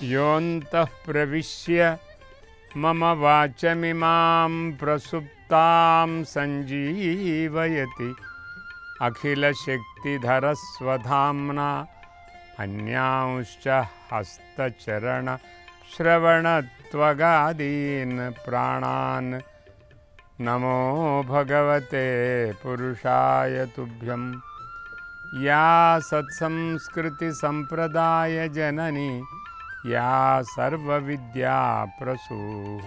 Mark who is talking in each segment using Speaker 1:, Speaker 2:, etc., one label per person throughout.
Speaker 1: योऽन्तः प्रविश्य मम वाचमिमां प्रसुप्तां सञ्जीवयति अखिलशक्तिधरस्वधाम्ना अन्यांश्च हस्तचरणश्रवणत्वगादीन् प्राणान् नमो भगवते पुरुषाय तुभ्यं। या सत्संस्कृतिसम्प्रदायजननी या सर्वविद्याप्रसूः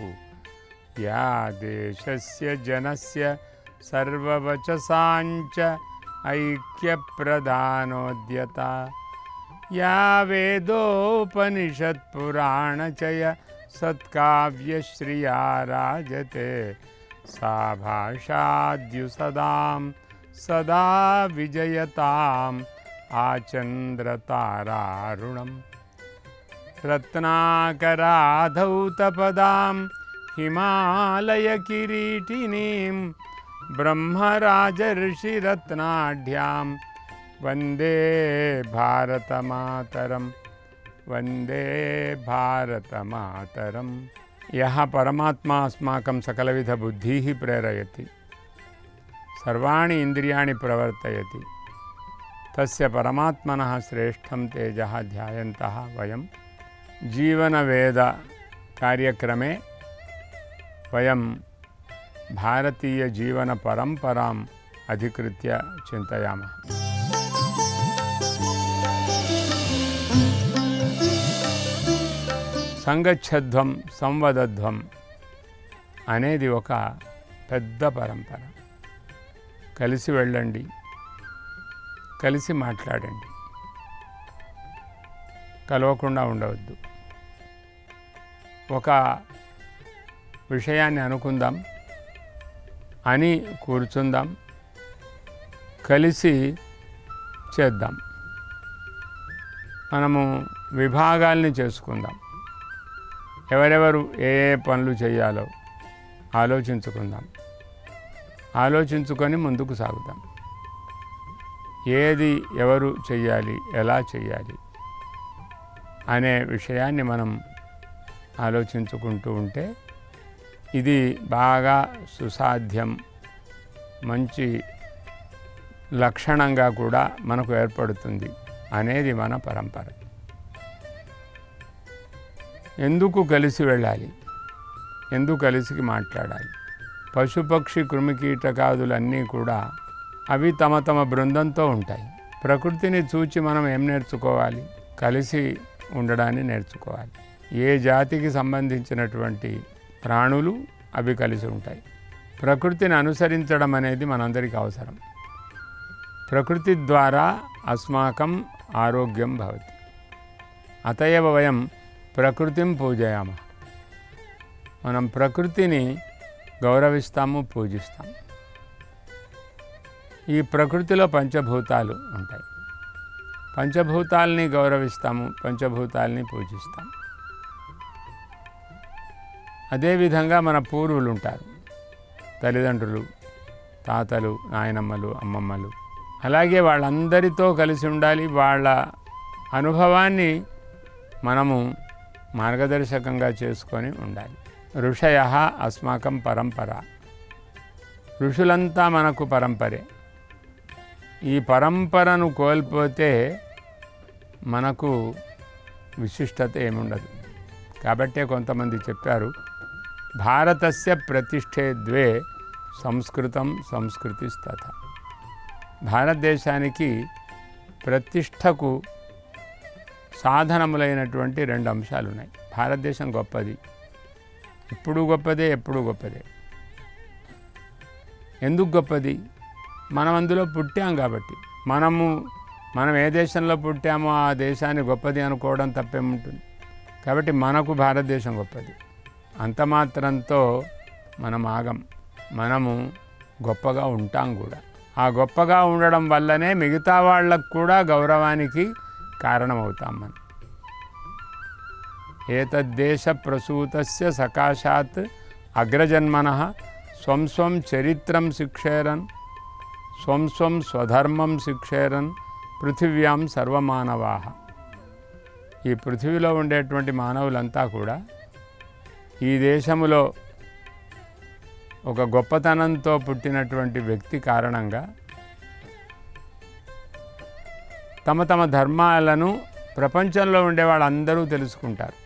Speaker 1: या देशस्य जनस्य सर्ववचसाञ्च ऐक्यप्रदानोद्यता या वेदोपनिषत्पुराणचय सत्काव्यश्रिया राजते सा भाषाद्युसदां सदा विजयताम् आचन्द्रतारारुणम्। रत्नाकराधौतपदां हिमालयकिरीटिनीं ब्रह्मराजर्षिरत्नाढ्यां वन्दे भारतमातरं वन्दे भारतमातरम्। यः परमात्मा अस्माकं सकलविधबुद्धिः प्रेरयति सर्वाणि इन्द्रियाणि प्रवर्तयति तस्य परमात्मनः श्रेष्ठं तेजः ध्यायन्तः वयं जीवनवेद कार्यक्रमे वयं भारतीयजीवनपरम्पराम् अधिकृत्य चिन्तयामः। సంగచ్ఛధ్వం సంవదధ్వం అనేది ఒక పెద్ద పరంపర. కలిసి వెళ్ళండి, కలిసి మాట్లాడండి, కలవకుండా ఉండవద్దు. ఒక విషయాన్ని అనుకుందాం అని కూర్చుందాం, కలిసి చేద్దాం. మనము విభాగాల్ని చేసుకుందాం. ఎవరెవరు ఏ పనులు చేయాలో ఆలోచించుకుందాం. ఆలోచించుకొని ముందుకు సాగుదాం. ఏది ఎవరు చెయ్యాలి, ఎలా చెయ్యాలి అనే విషయాన్ని మనం ఆలోచించుకుంటూ ఉంటే ఇది బాగా సుసాధ్యం, మంచి లక్షణంగా కూడా మనకు ఏర్పడుతుంది అనేది మన పరంపర. ఎందుకు కలిసి వెళ్ళాలి, ఎందుకు కలిసి మాట్లాడాలి? పశుపక్షి కృమికీటకాదులన్నీ కూడా అవి తమ తమ బృందంతో ఉంటాయి. ప్రకృతిని చూచి మనం ఏం నేర్చుకోవాలి? కలిసి ఉండడాన్ని నేర్చుకోవాలి. ఏ జాతికి సంబంధించినటువంటి ప్రాణులు అవి కలిసి ఉంటాయి. ప్రకృతిని అనుసరించడం అనేది మనందరికీ అవసరం. ప్రకృతి ద్వారా అస్మాకం ఆరోగ్యం భవతి. అతయవ వయం ప్రకృతిం పూజయామ. మనం ప్రకృతిని గౌరవిస్తాము, పూజిస్తాం. ఈ ప్రకృతిలో పంచభూతాలు ఉంటాయి. పంచభూతాలని గౌరవిస్తాము, పంచభూతాలని పూజిస్తాం. అదేవిధంగా మన పూర్వులు ఉంటారు, తల్లిదండ్రులు, తాతలు, నాయనమ్మలు, అమ్మమ్మలు. అలాగే వాళ్ళందరితో కలిసి ఉండాలి. వాళ్ళ అనుభవాన్ని మనము మార్గదర్శకంగా చేసుకొని ఉండాలి. ఋషయః అస్మాకం పరంపర. ఋషులంతా మనకు పరంపరే. ఈ పరంపరను కోల్పోతే మనకు విశిష్టత ఏముండదు. కాబట్టే కొంతమంది చెప్పారు, భారతస్య ప్రతిష్ఠే ద్వే సంస్కృతం సంస్కృతిస్తథ. భారతదేశానికి ప్రతిష్టకు సాధనములైనటువంటి రెండు అంశాలు ఉన్నాయి. భారతదేశం గొప్పది, ఇప్పుడు గొప్పదే, ఎప్పుడు గొప్పదే. ఎందుకు గొప్పది? మనం అందులో పుట్టాం కాబట్టి. మనం ఏ దేశంలో పుట్టామో ఆ దేశాన్ని గొప్పది అనుకోవడం తప్పేముంటుంది? కాబట్టి మనకు భారతదేశం గొప్పది. అంత మాత్రంతో మనం ఆగం. మనము గొప్పగా ఉంటాం కూడా. ఆ గొప్పగా ఉండడం వల్లనే మిగతా వాళ్ళకు కూడా గౌరవానికి కారణమవుతాం మనం. ఏతద్దేశ ప్రసూతస్య సకాశాత్ అగ్రజన్మనః స్వం స్వం చరిత్రం శిక్షేరన్ స్వం స్వం స్వధర్మం శిక్షేరన్ పృథివ్యాం సర్వమానవాః. ఈ పృథివీలో ఉండేటువంటి మానవులంతా కూడా ఈ దేశములో ఒక గొప్పతనంతో పుట్టినటువంటి వ్యక్తి కారణంగా తమ తమ ధర్మాలను ప్రపంచంలో ఉండే వాళ్ళందరూ తెలుసుకుంటారు.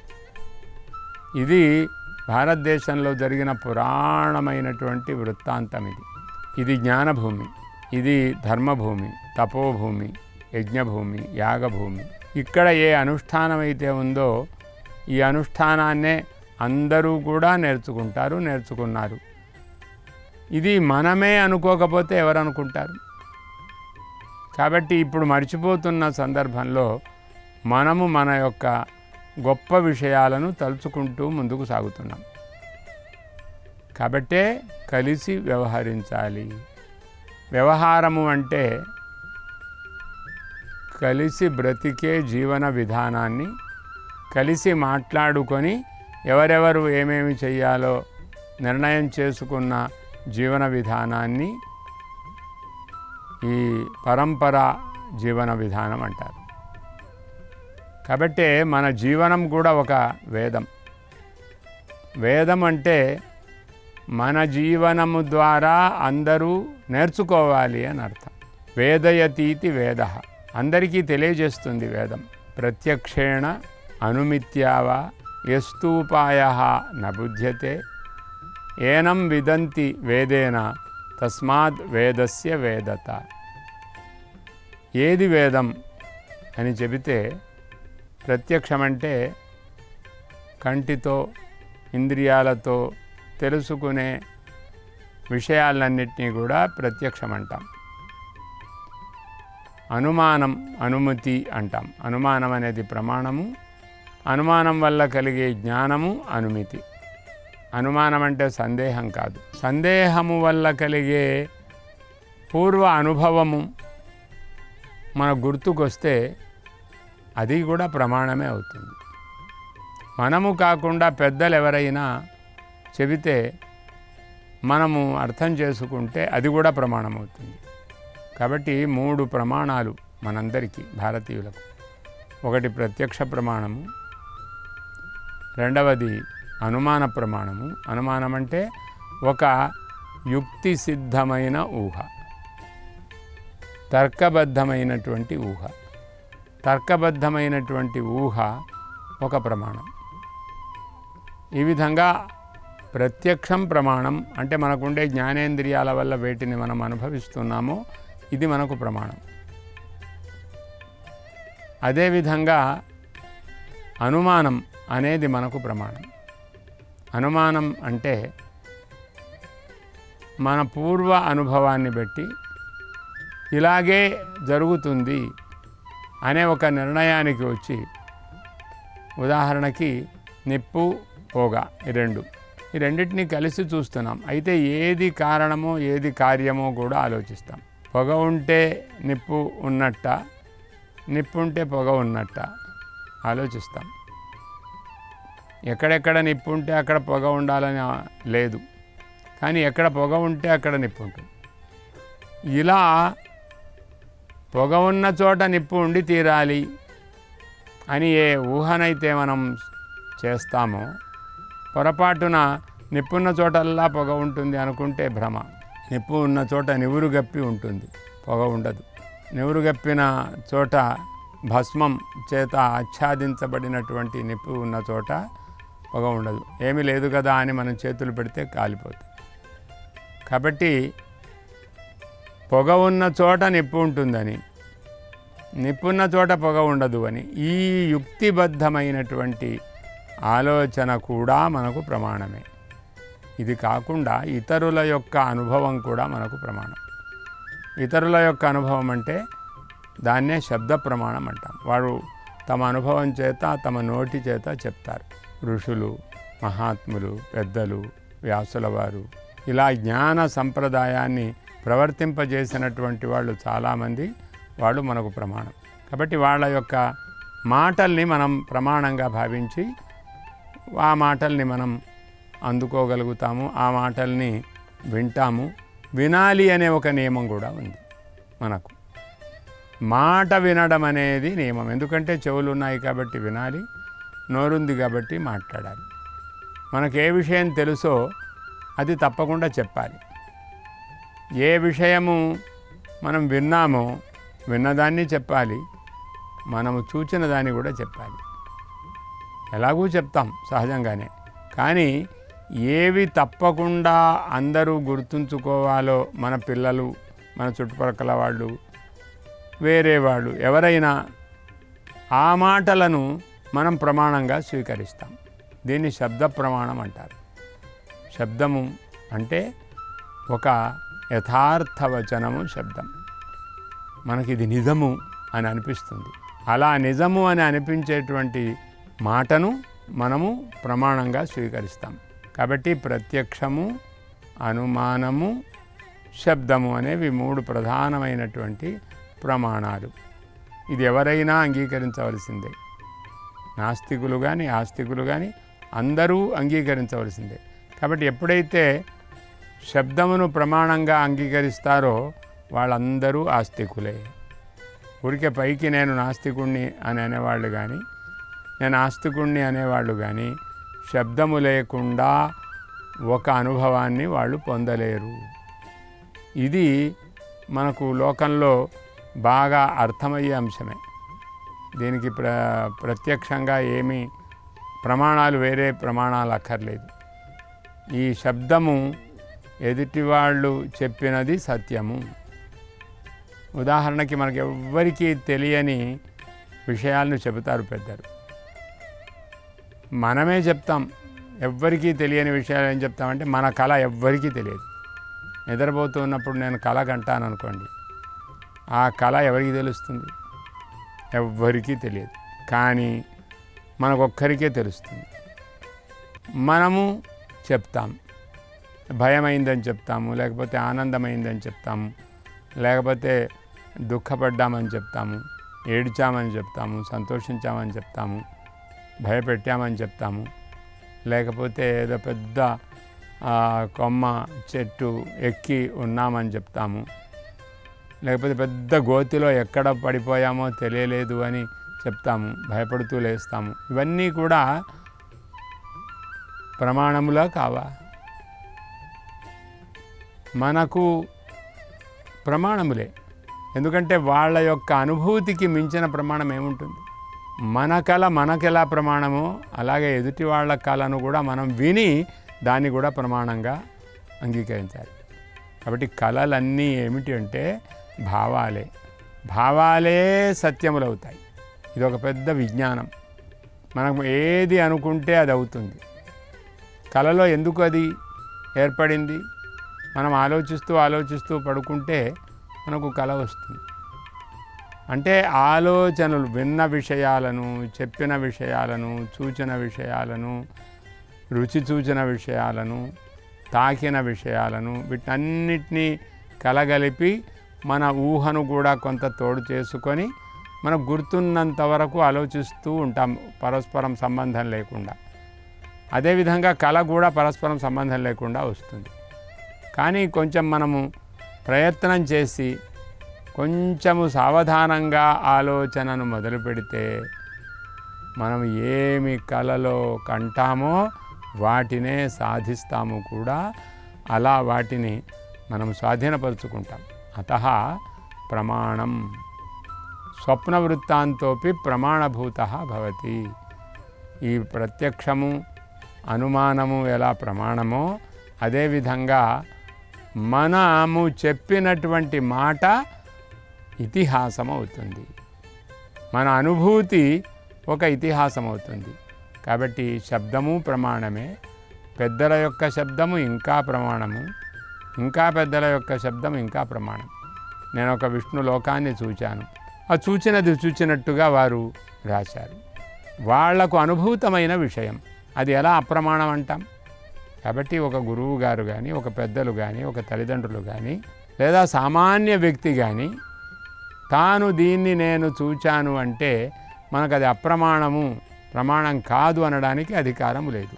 Speaker 1: ఇది భారతదేశంలో జరిగిన పురాణమైనటువంటి వృత్తాంతం. ఇది జ్ఞానభూమి, ఇది ధర్మభూమి, తపోభూమి, యజ్ఞభూమి, యాగభూమి. ఇక్కడ ఏ అనుష్ఠానం అయితే ఉందో ఈ అనుష్ఠానాన్నే అందరూ కూడా నేర్చుకున్నారు. ఇది మనమే అనుకోకపోతే ఎవరు అనుకుంటారు? కాబట్టి ఇప్పుడు మర్చిపోతున్న సందర్భంలో మనము మన యొక్క గొప్ప విషయాలను తలుచుకుంటూ ముందుకు సాగుతున్నాం. కాబట్టే కలిసి వ్యవహరించాలి. వ్యవహారము అంటే కలిసి బ్రతికే జీవన విధానాన్ని కలిసి మాట్లాడుకొని ఎవరెవరు ఏమేమి చెయ్యాలో నిర్ణయం చేసుకున్న జీవన విధానాన్ని ఈ పరంపర జీవన విధానం అంటారు. కాబట్టే మన జీవనం కూడా ఒక వేదం అంటే మన జీవనము ద్వారా అందరూ నేర్చుకోవాలి అని అర్థం. వేదయతీతి వేద, అందరికీ తెలియజేస్తుంది వేదం. ప్రత్యక్షేణ అనుమిత్యావా యస్తూపాయః న బుధ్యతే ఏనం విదంతి వేదేన తస్మాత్ వేదస్య వేదత. ఏది వేదం అని చెబితే ప్రత్యక్షమంటే కంటితో ఇంద్రియాలతో తెలుసుకునే విషయాలన్నింటినీ కూడా ప్రత్యక్షమంటాం. అనుమానం అనుమతి అంటాం. అనుమానం అనేది ప్రమాణము, అనుమానం వల్ల కలిగే జ్ఞానము అనుమితి. అనుమానం అంటే సందేహం కాదు. సందేహము వల్ల కలిగే పూర్వ అనుభవము మన గుర్తుకొస్తే అది కూడా ప్రమాణమే అవుతుంది. మనము కాకుండా పెద్దలు ఎవరైనా చెబితే మనము అర్థం చేసుకుంటే అది కూడా ప్రమాణం అవుతుంది. కాబట్టి 3 ప్రమాణాలు మనందరికీ భారతీయులకు. ఒకటి ప్రత్యక్ష ప్రమాణము, రెండవది అనుమాన ప్రమాణము. అనుమానం అంటే ఒక యుక్తి సిద్ధమైన ఊహ, తర్కబద్ధమైనటువంటి ఊహ. తర్కబద్ధమైనటువంటి ఊహ ఒక ప్రమాణం. ఈ విధంగా ప్రత్యక్షం ప్రమాణం అంటే మనకుండే జ్ఞానేంద్రియాల వల్ల వేటిని మనం అనుభవిస్తున్నామో ఇది మనకు ప్రమాణం. అదేవిధంగా అనుమానం అనేది మనకు ప్రమాణం. అనుమానం అంటే మన పూర్వ అనుభవాన్ని బట్టి ఇలాగే జరుగుతుంది అనే ఒక నిర్ణయానికి వచ్చి, ఉదాహరణకి నిప్పు పొగ ఈ రెండింటినీ కలిసి చూస్తున్నాం. అయితే ఏది కారణమో ఏది కార్యమో కూడా ఆలోచిస్తాం. పొగ ఉంటే నిప్పు ఉన్నట్ట, నిప్పు ఉంటే పొగ ఉన్నట్ట ఆలోచిస్తాం. ఎక్కడెక్కడ నిప్పు ఉంటే అక్కడ పొగ ఉండాలని లేదు, కానీ ఎక్కడ పొగ ఉంటే అక్కడ నిప్పు ఉంటుంది. ఇలా పొగ ఉన్న చోట నిప్పు ఉండి తీరాలి అని ఏ ఊహనైతే మనం చేస్తామో, పొరపాటున నిప్పున్న చోటల్లా పొగ ఉంటుంది అనుకుంటే భ్రమ. నిప్పు ఉన్న చోట నివురు గప్పి ఉంటుంది, పొగ ఉండదు. నివురు గప్పిన చోట భస్మం చేత ఆచ్ఛాదించబడినటువంటి నిప్పు ఉన్న చోట పొగ ఉండదు. ఏమీ లేదు కదా అని మనం చేతులు పెడితే కాలిపోతుంది. కాబట్టి పొగ ఉన్న చోట నిప్పు ఉంటుందని, నిప్పున్న చోట పొగ ఉండదు అని ఈ యుక్తిబద్ధమైనటువంటి ఆలోచన కూడా మనకు ప్రమాణమే. ఇది కాకుండా ఇతరుల యొక్క అనుభవం కూడా మనకు ప్రమాణం. ఇతరుల యొక్క అనుభవం అంటే దాన్నే శబ్ద ప్రమాణం అంటాం. వారు తమ అనుభవం చేత తమ నోటి చేత చెప్తారు. ఋషులు, మహాత్ములు, పెద్దలు, వ్యాసుల వారు ఇలా జ్ఞాన సంప్రదాయాన్ని ప్రవర్తింపజేసినటువంటి వాళ్ళు చాలామంది, వాళ్ళు మనకు ప్రమాణం. కాబట్టి వాళ్ళ యొక్క మాటల్ని మనం ప్రమాణంగా భావించి ఆ మాటల్ని మనం అందుకోగలుగుతాము, ఆ మాటల్ని వింటాము. వినాలి అనే ఒక నియమం కూడా ఉంది మనకు. మాట వినడం అనేది నియమం. ఎందుకంటే చెవులు ఉన్నాయి కాబట్టి వినాలి, నోరుంది కాబట్టి మాట్లాడాలి. మనకు ఏ విషయం తెలుసో అది తప్పకుండా చెప్పాలి. ఏ విషయము మనం విన్నామో విన్నదాన్ని చెప్పాలి, మనము చూచిన దాన్ని కూడా చెప్పాలి. ఎలాగూ చెప్తాం సహజంగానే, కానీ ఏవి తప్పకుండా అందరూ గుర్తుంచుకోవాలో, మన పిల్లలు, మన చుట్టుపక్కల వాళ్ళు, వేరే వాళ్ళు ఎవరైనా, ఆ మాటలను మనం ప్రమాణంగా స్వీకరిస్తాం. దీన్ని శబ్ద ప్రమాణం అంటారు. శబ్దము అంటే ఒక యథార్థ వచనము శబ్దం. మనకి ఇది నిజము అని అనిపిస్తుంది. అలా నిజము అని అనిపించేటువంటి మాటను మనము ప్రమాణంగా స్వీకరిస్తాం. కాబట్టి ప్రత్యక్షము, అనుమానము, శబ్దము అనేవి 3 ప్రధానమైనటువంటి ప్రమాణాలు. ఇది ఎవరైనా అంగీకరించవలసిందే. నాస్తికులు కానీ ఆస్తికులు కానీ అందరూ అంగీకరించవలసిందే. కాబట్టి ఎప్పుడైతే శబ్దమును ప్రమాణంగా అంగీకరిస్తారో వాళ్ళందరూ ఆస్తికులే. ఊరికే పైకి నేను నాస్తికుణ్ణి అని అనేవాళ్ళు కానీ, నేను ఆస్తికుణ్ణి అనేవాళ్ళు కానీ శబ్దము లేకుండా ఒక అనుభవాన్ని వాళ్ళు పొందలేరు. ఇది మనకు లోకంలో బాగా అర్థమయ్యే అంశమే. దీనికి ప్రత్యక్షంగా ఏమీ ప్రమాణాలు, వేరే ప్రమాణాలు అక్కర్లేదు. ఈ శబ్దము ఎదుటివాళ్ళు చెప్పినది సత్యము. ఉదాహరణకి మనకు ఎవ్వరికీ తెలియని విషయాలను చెబుతారు పెద్దలు. మనమే చెప్తాం. ఎవ్వరికీ తెలియని విషయాలు ఏం చెప్తామంటే, మన కళ ఎవ్వరికీ తెలియదు. నిద్రపోతున్నప్పుడు నేను కళ కంటాను అనుకోండి, ఆ కళ ఎవరికి తెలుస్తుంది? ఎవ్వరికీ తెలియదు. కానీ మనకొక్కరికే తెలుస్తుంది. మనము చెప్తాం. భయమైందని చెప్తాము, లేకపోతే ఆనందమైందని చెప్తాము, లేకపోతే దుఃఖపడ్డామని చెప్తాము, ఏడ్చామని చెప్తాము, సంతోషించామని చెప్తాము, భయపెట్టామని చెప్తాము, లేకపోతే ఏదో పెద్ద కొమ్మ చెట్టు ఎక్కి ఉన్నామని చెప్తాము, లేకపోతే పెద్ద గోతిలో ఎక్కడ పడిపోయామో తెలియలేదు అని చెప్తాము, భయపడుతూ లేస్తాము. ఇవన్నీ కూడా ప్రమాణములా కావా? మనకు ప్రమాణములే. ఎందుకంటే వాళ్ళ యొక్క అనుభూతికి మించిన ప్రమాణం ఏముంటుంది? మన కళ మనకెలా ప్రమాణమో అలాగే ఎదుటి వాళ్ళ కళను కూడా మనం విని దాన్ని కూడా ప్రమాణంగా అంగీకరించాలి. కాబట్టి కళలన్నీ ఏమిటి అంటే భావాలే. భావాలే సత్యములవుతాయి. ఇది ఒక పెద్ద విజ్ఞానం. మనం ఏది అనుకుంటే అది అవుతుంది. కళలో ఎందుకు అది ఏర్పడింది? మనం ఆలోచిస్తూ పడుకుంటే మనకు కళ వస్తుంది. అంటే ఆలోచనలు, విన్న విషయాలను, చెప్పిన విషయాలను, చూచిన విషయాలను, రుచి చూచిన విషయాలను, తాకిన విషయాలను, వీటన్నిటినీ కలగలిపి మన ఊహను కూడా కొంత తోడు చేసుకొని మనకు గుర్తున్నంత వరకు ఆలోచిస్తూ ఉంటాం, పరస్పరం సంబంధం లేకుండా. అదేవిధంగా కళ కూడా పరస్పరం సంబంధం లేకుండా వస్తుంది. కానీ కొంచెం మనము ప్రయత్నం చేసి కొంచెము సావధానంగా ఆలోచనను మొదలు పెడితే మనం ఏమి కళలో కంటామో వాటినే సాధిస్తాము కూడా. అలా వాటిని మనం స్వాధీనపరుచుకుంటాం. అతః ప్రమాణం స్వప్న వృత్తాంతోపి ప్రమాణభూతః భవతి. ఈ ప్రత్యక్షము, అనుమానము ఎలా ప్రమాణమో అదేవిధంగా మనము చెప్పినటువంటి మాట ఇతిహాసం అవుతుంది. మన అనుభూతి ఒక ఇతిహాసం అవుతుంది. కాబట్టి శబ్దము ప్రమాణమే. పెద్దల యొక్క శబ్దము ఇంకా ప్రమాణము, ఇంకా పెద్దల యొక్క శబ్దం ఇంకా ప్రమాణం. నేను ఒక విష్ణు లోకాన్ని చూచాను, ఆ చూచినది చూచినట్టుగా వారు రాశారు. వాళ్లకు అనుభూతమైన విషయం, అది ఎలా అప్రమాణం అంటాం? కాబట్టి ఒక గురువు గారు కానీ, ఒక పెద్దలు కానీ, ఒక తల్లిదండ్రులు కానీ, లేదా సామాన్య వ్యక్తి కానీ తాను దీన్ని నేను చూచాను అంటే మనకు అది అప్రమాణము, ప్రమాణం కాదు అనడానికి అధికారం లేదు.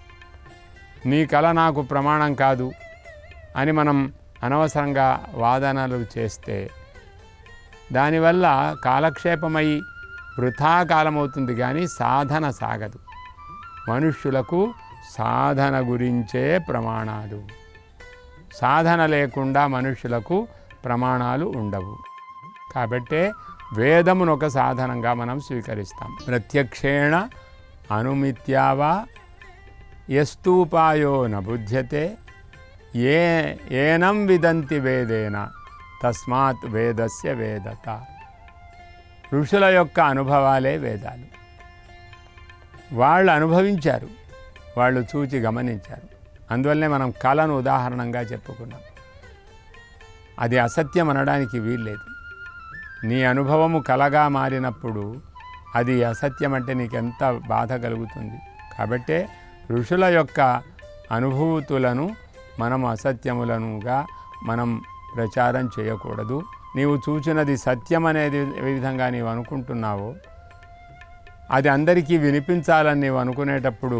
Speaker 1: నీ కళ నాకు ప్రమాణం కాదు అని మనం అనవసరంగా వాదనలు చేస్తే దానివల్ల కాలక్షేపమై వృథా కాలమవుతుంది, కానీ సాధన సాగదు. మనుష్యులకు సాధన గురించే ప్రమాణాలు. సాధన లేకుండా మనుష్యులకు ప్రమాణాలు ఉండవు. కాబట్టే వేదమును ఒక సాధనంగా మనం స్వీకరిస్తాం. ప్రత్యక్షేణ అనుమిత్యావా యస్తూపాయో నబుధ్యతే ఏనం విదంతి వేదేన తస్మాత్ వేదస్య వేదత. ఋషుల యొక్క అనుభవాలే వేదాలు. వాళ్ళు అనుభవించారు, వాళ్ళు చూచి గమనించారు. అందువల్లనే మనం కళను ఉదాహరణంగా చెప్పుకున్నాం. అది అసత్యం అనడానికి వీల్లేదు. నీ అనుభవము కళగా మారినప్పుడు అది అసత్యం అంటే నీకెంత బాధ కలుగుతుంది. కాబట్టే ఋషుల యొక్క అనుభూతులను మనం అసత్యములనుగా మనం ప్రచారం చేయకూడదు. నీవు చూచినది సత్యం అనేది ఏ విధంగా నీవు అనుకుంటున్నావో అది అందరికీ వినిపించాలని నీవు అనుకునేటప్పుడు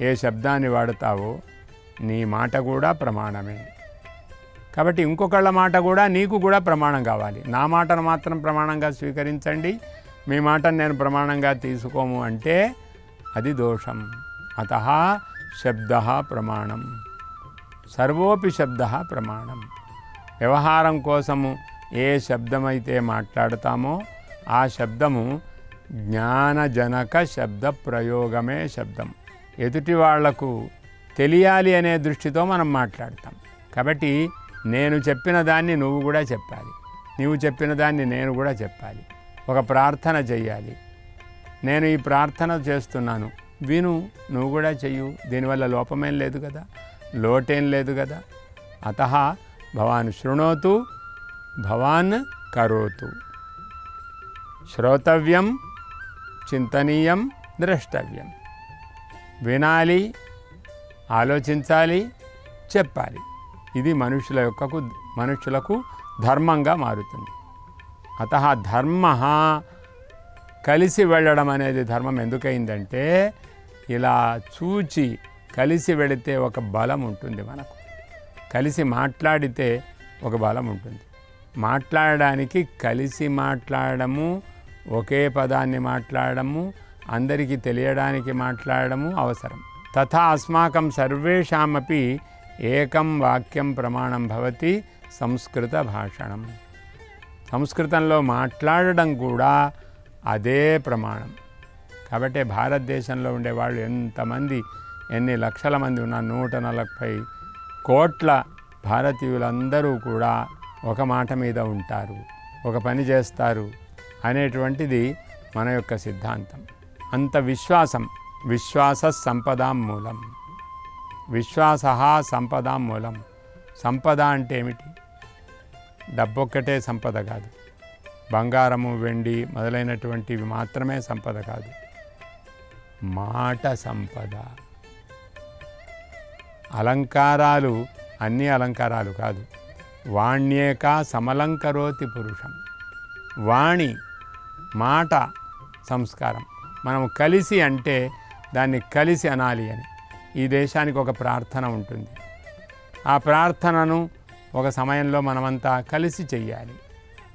Speaker 1: ఏ శబ్దాన్ని వాడతావో నీ మాట కూడా ప్రమాణమే. కాబట్టి ఇంకొకళ్ళ మాట కూడా నీకు కూడా ప్రమాణం కావాలి. నా మాటను మాత్రం ప్రమాణంగా స్వీకరించండి, మీ మాటను నేను ప్రమాణంగా తీసుకోము అంటే అది దోషం. అతః శబ్దః ప్రమాణం, సర్వోపి శబ్దః ప్రమాణం. వ్యవహారం కోసము ఏ శబ్దమైతే మాట్లాడతామో ఆ శబ్దము జ్ఞానజనక శబ్ద ప్రయోగమే శబ్దం. ఎదుటి వాళ్లకు తెలియాలి అనే దృష్టితో మనం మాట్లాడతాం. కాబట్టి నేను చెప్పిన దాన్ని నువ్వు కూడా చెప్పాలి, నువ్వు చెప్పిన దాన్ని నేను కూడా చెప్పాలి. ఒక ప్రార్థన చెయ్యాలి, నేను ఈ ప్రార్థన చేస్తున్నాను, విను, నువ్వు కూడా చెయ్యు. దీనివల్ల లోపమేం లేదు కదా, లోటేం లేదు కదా. అతః భవాన్ శృణోతు భవాన్ కరోతు. శ్రోతవ్యం చింతనీయం ద్రష్టవ్యం. వినాలి, ఆలోచించాలి, చెప్పాలి. ఇది మనుషులకు ధర్మంగా మారుతుంది. అతః ధర్మ కలిసి వెళ్ళడం అనేది ధర్మం ఎందుకయిందంటే ఇలా చూచి కలిసి వెళితే ఒక బలం ఉంటుంది. మనకు కలిసి మాట్లాడితే ఒక బలం ఉంటుంది. మాట్లాడడానికి కలిసి మాట్లాడము, ఒకే పదాన్ని మాట్లాడము, అందరికీ తెలియడానికి మాట్లాడము అవసరం. తథా అస్మాకం సర్వేషామపి ఏకం వాక్యం ప్రమాణం భవతి సంస్కృత భాషణం. సంస్కృతంలో మాట్లాడడం కూడా అదే ప్రమాణం. కాబట్టి భారతదేశంలో ఉండేవాళ్ళు ఎంతమంది, ఎన్ని లక్షల మంది ఉన్నారు, 140 కోట్ల భారతీయులందరూ కూడా ఒక మాట మీద ఉంటారు, ఒక పని చేస్తారు అనేటువంటిది మన యొక్క సిద్ధాంతం. అంత విశ్వాసం. విశ్వాస సంపదాం మూలం. విశ్వాస సంపదాం మూలం. సంపద అంటే ఏమిటి? డబ్బొక్కటే సంపద కాదు, బంగారము, వెండి మొదలైనటువంటివి మాత్రమే సంపద కాదు. మాట సంపద. అలంకారాలు అన్ని అలంకారాలు కాదు. వాణ్యేక సమలంకరోతి పురుషం. వాణి, మాట సంస్కారం. మనం కలిసి అంటే దాన్ని కలిసి అనాలి అని. ఈ దేశానికి ఒక ప్రార్థన ఉంటుంది. ఆ ప్రార్థనను ఒక సమయంలో మనమంతా కలిసి చెయ్యాలి.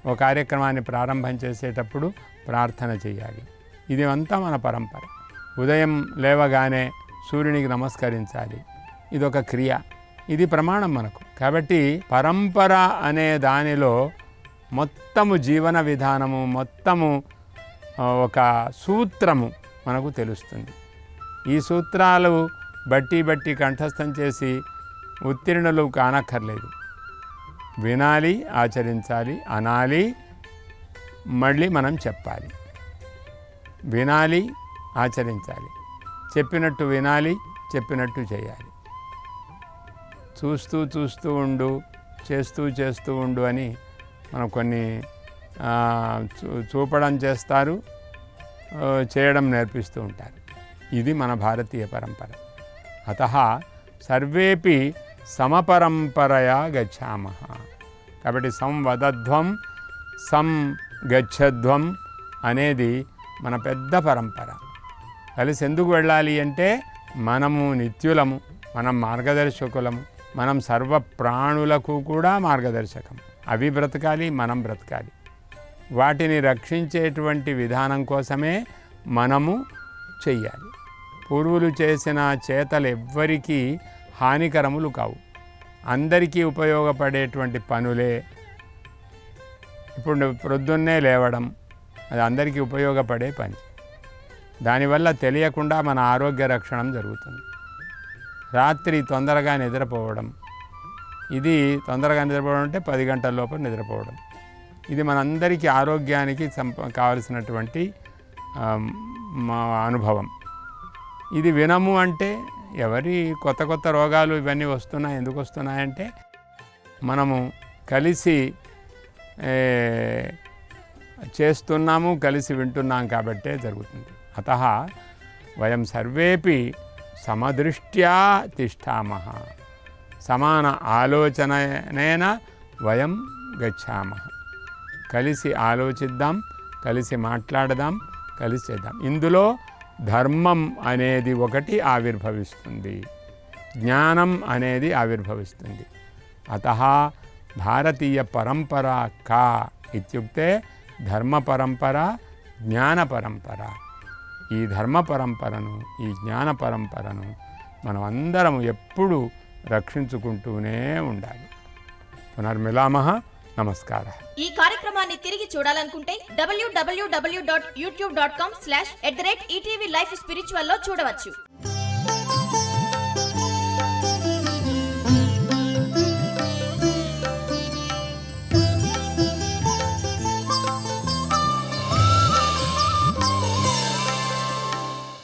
Speaker 1: ఒక కార్యక్రమాన్ని ప్రారంభం చేసేటప్పుడు ప్రార్థన చెయ్యాలి. ఇది అంతా మన పరంపర. ఉదయం లేవగానే సూర్యునికి నమస్కరించాలి, ఇదొక క్రియ, ఇది ప్రమాణం మనకు. కాబట్టి పరంపర అనే దానిలో మొత్తము జీవన విధానము, మొత్తము ఒక సూత్రము మనకు తెలుస్తుంది. ఈ సూత్రాలు బట్టి కంఠస్థం చేసి ఉత్తీర్ణులు కానక్కర్లేదు. వినాలి, ఆచరించాలి, అనాలి, మళ్ళీ మనం చెప్పాలి. వినాలి, ఆచరించాలి, చెప్పినట్టు వినాలి, చెప్పినట్టు చేయాలి. చూస్తూ ఉండు, చేస్తూ ఉండు అని మనం కొన్ని చూపడం చేస్తారు, చేయడం నేర్పిస్తూ ఉంటారు. ఇది మన భారతీయ పరంపర. అతః సర్వేపి సమపరంపరయా గచ్చామః. కాబట్టి సంవదధ్వం, గచ్చధ్వం అనేది మన పెద్ద పరంపర. కలిసి ఎందుకు వెళ్ళాలి అంటే మనము నిత్యులము, మనం మార్గదర్శకులము, మనం సర్వ ప్రాణులకు కూడా మార్గదర్శకం. అవి బ్రతకాలి, మనం బ్రతకాలి. వాటిని రక్షించేటువంటి విధానం కోసమే మనము చెయ్యాలి. పూర్వులు చేసిన చేతలు ఎవ్వరికీ హానికరములు కావు, అందరికీ ఉపయోగపడేటువంటి పనులే. ఇప్పుడు ప్రొద్దున్నే లేవడం అది అందరికీ ఉపయోగపడే పని. దానివల్ల తెలియకుండా మన ఆరోగ్య రక్షణ జరుగుతుంది. రాత్రి తొందరగా నిద్రపోవడం, ఇది తొందరగా నిద్రపోవడం అంటే 10 గంటల లోపల నిద్రపోవడం, ఇది మనందరికీ ఆరోగ్యానికి కావలసినటువంటి అనుభవం. ఇది వినము అంటే ఎవరి కొత్త కొత్త రోగాలు ఇవన్నీ వస్తున్నాయి. ఎందుకు వస్తున్నాయంటే మనము కలిసి చేస్తున్నాము, కలిసి వింటున్నాం కాబట్టే జరుగుతుంది. అతః వయం సర్వేపి సమదృష్ట్యా తిష్టామః, సమాన ఆలోచననేన వయం గచ్చామః. కలిసి ఆలోచిద్దాం, కలిసి మాట్లాడదాం, కలిసి చేద్దాం. ఇందులో ధర్మం అనేది ఒకటి ఆవిర్భవిస్తుంది, జ్ఞానం అనేది ఆవిర్భవిస్తుంది. అతః భారతీయ పరంపరా కా ఇత్యుక్తే ధర్మ పరంపర, జ్ఞాన పరంపర. ఈ ధర్మ పరంపరను, ఈ జ్ఞాన పరంపరను మనం అందరం ఎప్పుడూ రక్షించుకుంటూనే ఉండాలి. పునర్మిలామః. నమస్కారం.
Speaker 2: ఈ కార్యక్రమాన్ని తిరిగి చూడాలనుకుంటే www.youtube.com/@ETV Life Spiritual లో చూడవచ్చు.